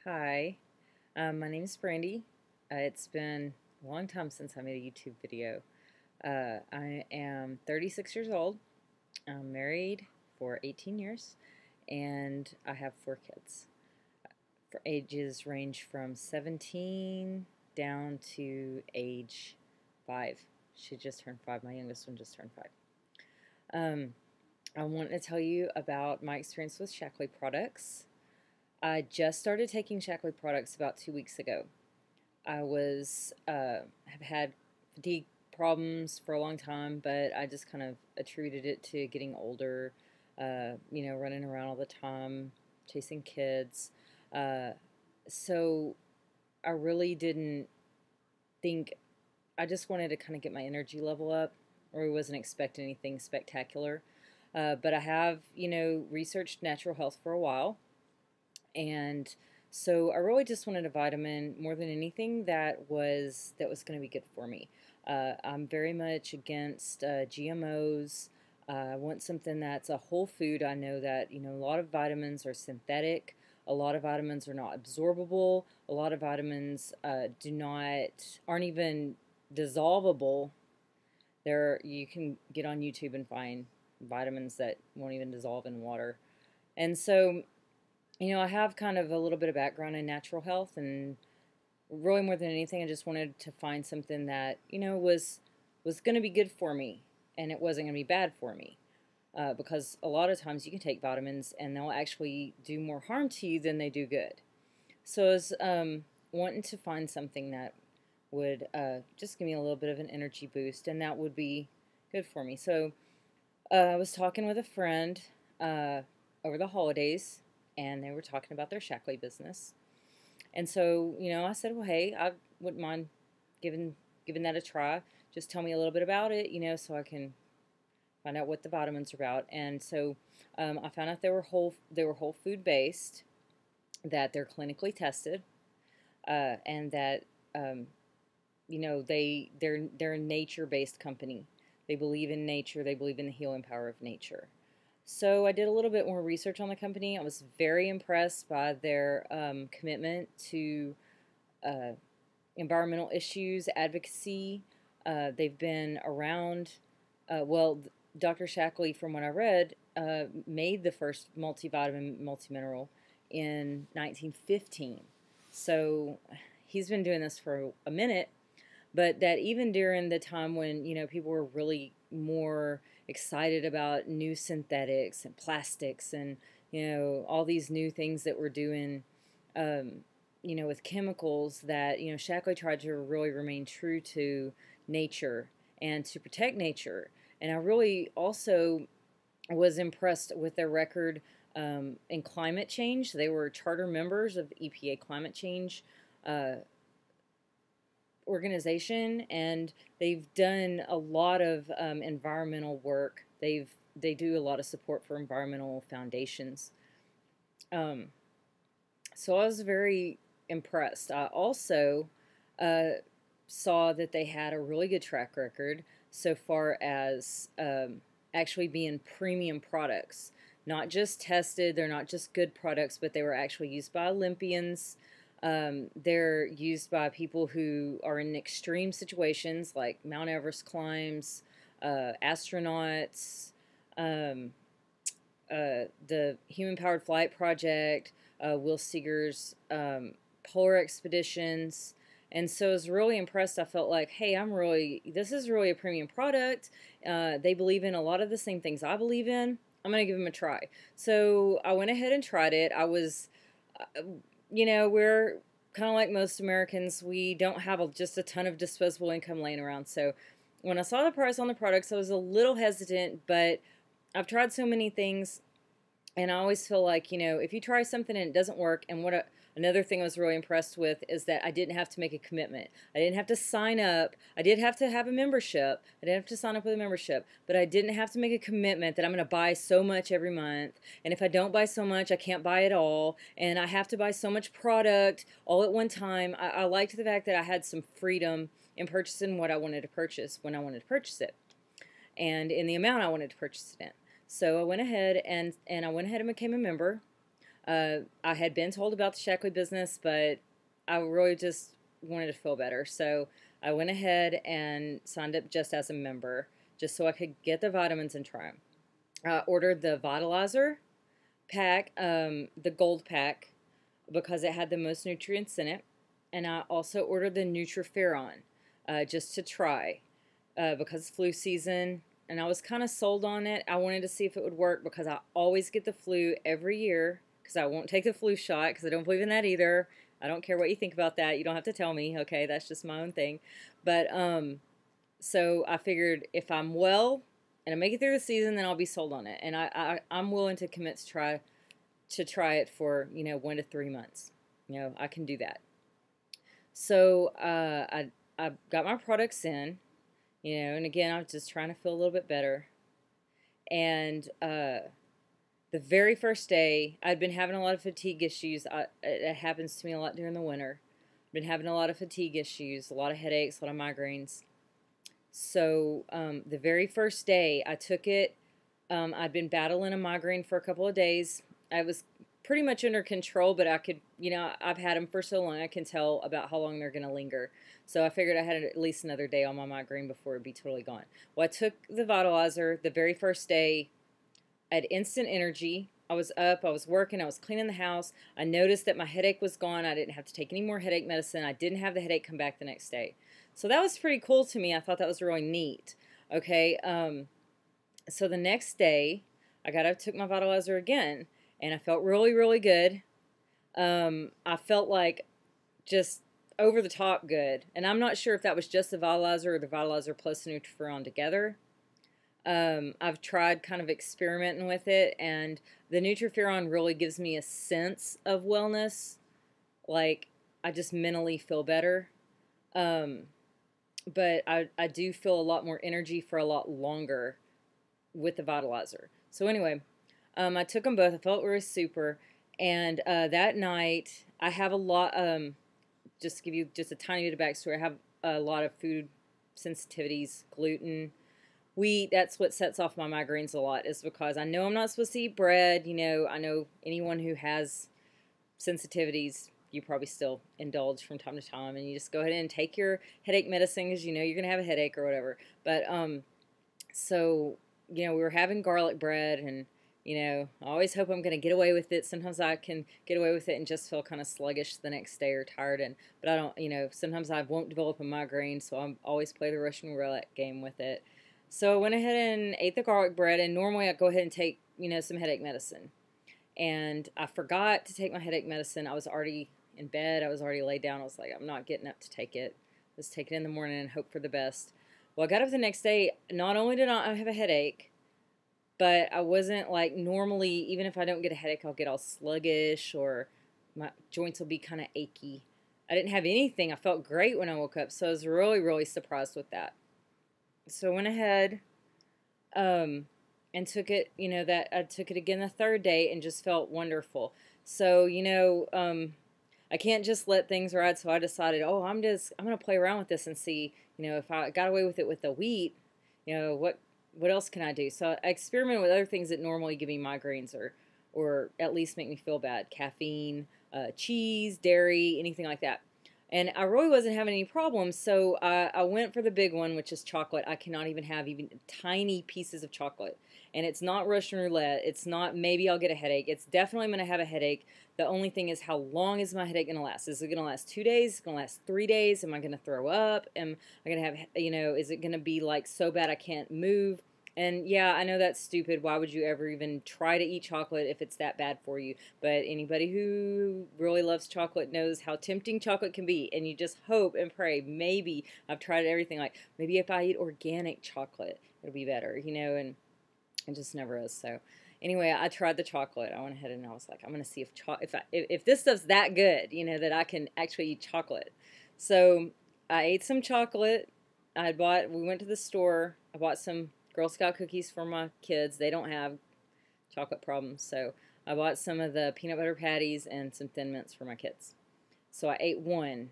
Hi, my name is Brandy. It's been a long time since I made a YouTube video. I am 36 years old. I'm married for 18 years, and I have 4 kids. For ages range from 17 down to age 5. She just turned 5. My youngest one just turned 5. Um, I want to tell you about my experience with Shaklee products. I just started taking Shaklee products about 2 weeks ago. I have had fatigue problems for a long time, but I just kind of attributed it to getting older, running around all the time, chasing kids. Uh, so I really didn't think, I just wanted to kind of get my energy level up, or I wasn't expecting anything spectacular. But I have, researched natural health for a while. And so I really just wanted a vitamin more than anything that was going to be good for me. I'm very much against GMOs. I want something that's a whole food. I know that a lot of vitamins are synthetic. A lot of vitamins are not absorbable. A lot of vitamins aren't even dissolvable. You can get on YouTube and find vitamins that won't even dissolve in water. And so I have kind of a little bit of background in natural health, and really more than anything, I just wanted to find something that was going to be good for me, and it wasn't going to be bad for me. Because a lot of times you can take vitamins and they'll actually do more harm to you than they do good. So I was wanting to find something that would just give me a little bit of an energy boost, and that would be good for me. So I was talking with a friend over the holidays, and they were talking about their Shaklee business. And so, I said, well, hey, I wouldn't mind giving that a try. Just tell me a little bit about it, so I can find out what the vitamins are about. And so I found out they were whole food based, that they're clinically tested, and that they're a nature based company. They believe in nature. They believe in the healing power of nature. So I did a little bit more research on the company. I was very impressed by their commitment to uh, environmental issues, advocacy. They've been around. Dr. Shaklee, from what I read, made the first multivitamin, multimineral in 1915. So he's been doing this for a minute, but that even during the time when people were really more excited about new synthetics and plastics and all these new things that we're doing with chemicals, that Shaklee tried to really remain true to nature and to protect nature. And I really also was impressed with their record in climate change. They were charter members of the EPA climate change organization, and they've done a lot of environmental work. They do a lot of support for environmental foundations. So I was very impressed. I also saw that they had a really good track record so far as actually being premium products. Not just tested, they're not just good products, but they were actually used by Olympians. They're used by people who are in extreme situations like Mount Everest climbs, astronauts, the Human Powered Flight Project, Will Seeger's polar expeditions. And so I was really impressed. I felt like, hey, this is really a premium product. They believe in a lot of the same things I believe in. I'm going to give them a try. So I went ahead and tried it. I was, we're kind of like most Americans. We don't have just a ton of disposable income laying around. So when I saw the price on the products, I was a little hesitant, but I've tried so many things, and I always feel like, if you try something and it doesn't work, and another thing I was really impressed with is that I didn't have to make a commitment. I didn't have to sign up. I did have to have a membership. I didn't have to sign up with a membership, but I didn't have to make a commitment that I'm going to buy so much every month. And if I don't buy so much, I can't buy it all. And I have to buy so much product all at one time. I liked the fact that I had some freedom in purchasing what I wanted to purchase when I wanted to purchase it, and in the amount I wanted to purchase it in. So I went ahead and became a member. I had been told about the Shaklee business, but I really just wanted to feel better. So I went ahead and signed up just as a member, just so I could get the vitamins and try them. I ordered the Vitalizer pack, the gold pack, because it had the most nutrients in it. And I also ordered the Nutriferon just to try because flu season. And I was kind of sold on it. I wanted to see if it would work because I always get the flu every year because I won't take the flu shot because I don't believe in that either. I don't care what you think about that. You don't have to tell me, okay? That's just my own thing. But so I figured if I'm well and I make it through the season, then I'll be sold on it. And I'm willing to commit to try it for 1 to 3 months. I can do that. So I got my products in, and again I was just trying to feel a little bit better. And the very first day, I'd been having a lot of fatigue issues. It happens to me a lot during the winter. I've been having a lot of fatigue issues, a lot of headaches, a lot of migraines. So the very first day I took it, I'd been battling a migraine for a couple of days. I was pretty much under control, but I could, I've had them for so long, I can tell about how long they're going to linger. So I figured I had at least another day on my migraine before it'd be totally gone. Well, I took the Vitalizer the very first day. I had instant energy. I was up, I was working, I was cleaning the house. I noticed that my headache was gone. I didn't have to take any more headache medicine. I didn't have the headache come back the next day. So that was pretty cool to me. I thought that was really neat. Okay, so the next day, I got up, took my Vitalizer again, and I felt really, really good. I felt like just over the top good. And I'm not sure if that was just the Vitalizer or the Vitalizer plus the Nutriferon together. I've tried kind of experimenting with it, and the Nutriferon really gives me a sense of wellness. Like, I just mentally feel better. But I do feel a lot more energy for a lot longer with the Vitalizer. So anyway, I took them both. I felt really super. And that night, I have a lot, just to give you just a tiny bit of backstory, I have a lot of food sensitivities, gluten, wheat. That's what sets off my migraines a lot, is because I know I'm not supposed to eat bread. I know anyone who has sensitivities, you probably still indulge from time to time, and you just go ahead and take your headache medicine because you're going to have a headache or whatever. But so we were having garlic bread, and I always hope I'm going to get away with it. Sometimes I can get away with it and just feel kind of sluggish the next day or tired. But I don't, sometimes I won't develop a migraine, so I always play the Russian roulette game with it. So I went ahead and ate the garlic bread, and normally I'd go ahead and take, some headache medicine. And I forgot to take my headache medicine. I was already in bed. I was already laid down. I was like, I'm not getting up to take it. Let's take it in the morning and hope for the best. Well, I got up the next day. Not only did I have a headache, but I wasn't like normally, even if I don't get a headache, I'll get all sluggish or my joints will be kind of achy. I didn't have anything. I felt great when I woke up, so I was really, really surprised with that. So I went ahead and took it, I took it again the third day and just felt wonderful. So, I can't just let things ride, so I decided, I'm going to play around with this and see, if I got away with it with the wheat, what else can I do? So I experimented with other things that normally give me migraines or at least make me feel bad. Caffeine, cheese, dairy, anything like that. And I really wasn't having any problems, so I went for the big one, which is chocolate. I cannot even have even tiny pieces of chocolate. And it's not Russian roulette. It's not maybe I'll get a headache. It's definitely I'm going to have a headache. The only thing is, how long is my headache going to last? Is it going to last 2 days? Is it going to last 3 days? Am I going to throw up? Am I going to have, is it going to be like so bad I can't move? And yeah, I know that's stupid. Why would you ever even try to eat chocolate if it's that bad for you? But anybody who really loves chocolate knows how tempting chocolate can be. And you just hope and pray, maybe, I've tried everything, like maybe if I eat organic chocolate, it'll be better, and it just never is. So anyway, I tried the chocolate. I went ahead and I was like, I'm going to see if this stuff's that good, that I can actually eat chocolate. So I ate some chocolate. We went to the store. I bought some Girl Scout cookies for my kids. They don't have chocolate problems, so I bought some of the peanut butter patties and some Thin Mints for my kids. So I ate one,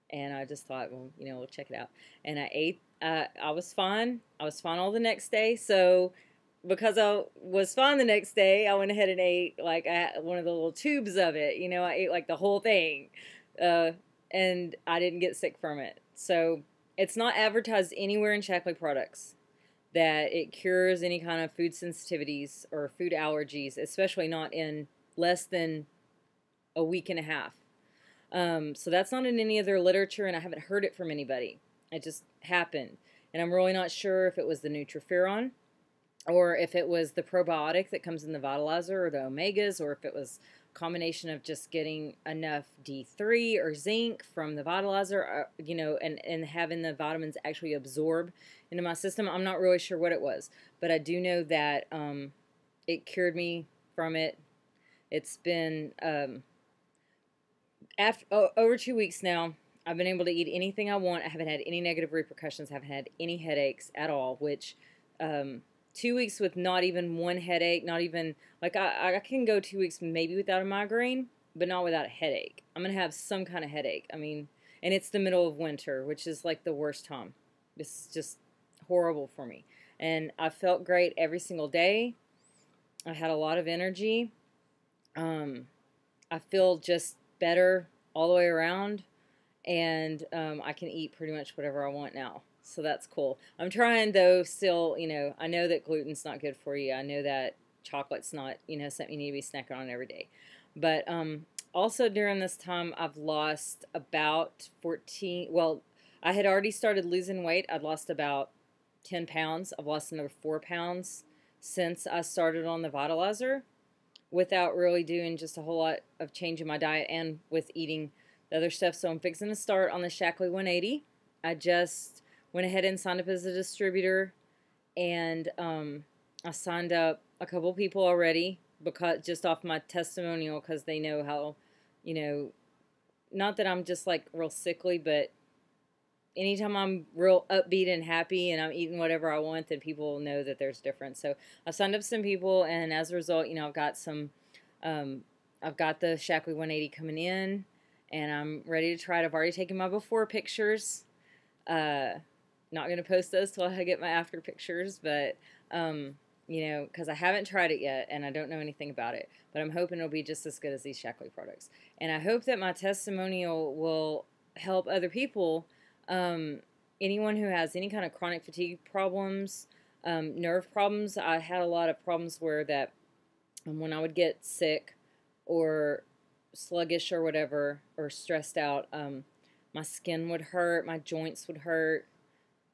and I just thought, well, we'll check it out. And I ate. I was fine. I was fine all the next day. So because I was fine the next day, I went ahead and ate like one of the little tubes of it. You know, I ate like the whole thing, uh, and I didn't get sick from it. So it's not advertised anywhere in Shaklee products that it cures any kind of food sensitivities or food allergies, especially not in less than a week and a half. So that's not in any of their literature, and I haven't heard it from anybody. It just happened. And I'm really not sure if it was the Nutriferon or if it was the probiotic that comes in the Vitalizer or the omegas, or if it was a combination of just getting enough D3 or zinc from the Vitalizer, you know, and having the vitamins actually absorb into my system. I'm not really sure what it was, but I do know that it cured me from it. It's been over 2 weeks now. I've been able to eat anything I want. I haven't had any negative repercussions. I haven't had any headaches at all, which 2 weeks with not even one headache, not even, like I can go 2 weeks maybe without a migraine, but not without a headache. I'm going to have some kind of headache. I mean, and it's the middle of winter, which is like the worst time. It's just horrible for me. And I felt great every single day. I had a lot of energy. I feel just better all the way around, and I can eat pretty much whatever I want now. So that's cool. I'm trying, though, still, you know, I know that gluten's not good for you. I know that chocolate's not, you know, something you need to be snacking on every day. But also during this time, I've lost about 14, well, I had already started losing weight. I'd lost about 10 pounds. I've lost another 4 pounds since I started on the Vitalizer without really doing just a whole lot of change in my diet and with eating the other stuff. So I'm fixing to start on the Shaklee 180. I just went ahead and signed up as a distributor, and I signed up a couple people already because just off my testimonial, because they know how, you know, not that I'm just like real sickly, but anytime I'm real upbeat and happy and I'm eating whatever I want, then people know that there's difference. So I signed up some people, and as a result, you know, I've got some, I've got the Shaklee 180 coming in, and I'm ready to try it. I've already taken my before pictures. Not going to post those till I get my after pictures, but, you know, because I haven't tried it yet, and I don't know anything about it, but I'm hoping it'll be just as good as these Shaklee products. And I hope that my testimonial will help other people. Anyone who has any kind of chronic fatigue problems, nerve problems. I had a lot of problems where that when I would get sick or sluggish or whatever, or stressed out, my skin would hurt, my joints would hurt,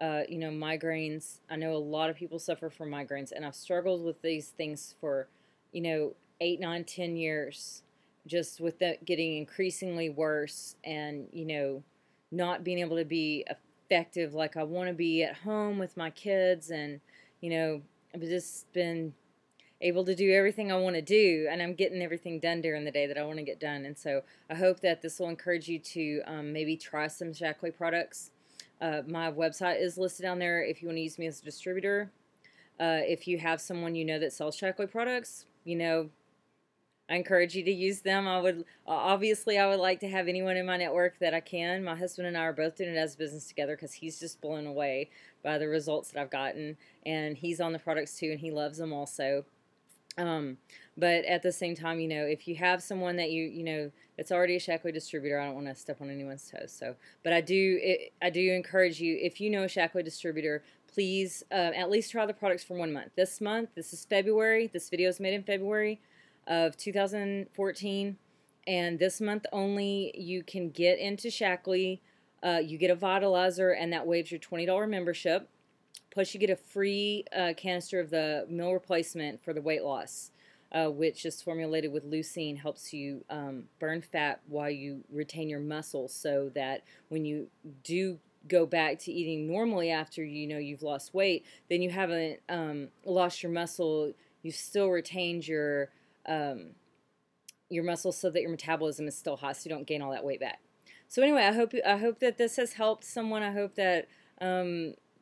you know, migraines. I know a lot of people suffer from migraines, and I've struggled with these things for, you know, 8, 9, 10 years, just with that getting increasingly worse, and, you know, not being able to be effective like I want to be at home with my kids, and, you know, I've just been able to do everything I want to do, and I'm getting everything done during the day that I want to get done. And so I hope that this will encourage you to maybe try some Shaklee products. My website is listed down there if you want to use me as a distributor. If you have someone you know that sells Shaklee products, you know, I encourage you to use them. I would obviously I would like to have anyone in my network that I can. My husband and I are both doing it as a business together because he's just blown away by the results that I've gotten, and he's on the products too, and he loves them also. But at the same time, you know, if you have someone that you know that's already a Shaklee distributor, I don't want to step on anyone's toes. So, but I do encourage you, if you know a Shaklee distributor, please at least try the products for 1 month. This month, this is February. This video is made in February of 2014, and this month only you can get into Shaklee. You get a Vitalizer, and that waives your $20 membership. Plus, you get a free canister of the meal replacement for the weight loss, which is formulated with leucine, helps you burn fat while you retain your muscle, so that when you do go back to eating normally after you know you've lost weight, then you haven't lost your muscle. You've still retained your muscle so that your metabolism is still high, so you don't gain all that weight back. So anyway, I hope that this has helped someone. I hope that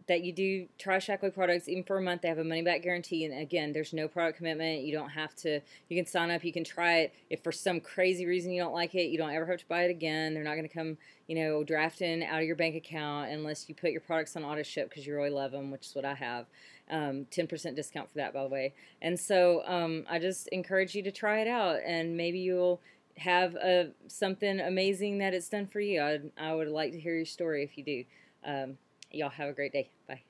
that you do try Shaklee products even for a month. They have a money-back guarantee, and again, there's no product commitment. You don't have to. You can sign up. You can try it. If for some crazy reason you don't like it, you don't ever have to buy it again. They're not going to come, you know, drafting out of your bank account unless you put your products on auto ship because you really love them, which is what I have. 10% discount for that, by the way. And so I just encourage you to try it out, and maybe you'll have something amazing that it's done for you. I would like to hear your story if you do. Y'all have a great day. Bye.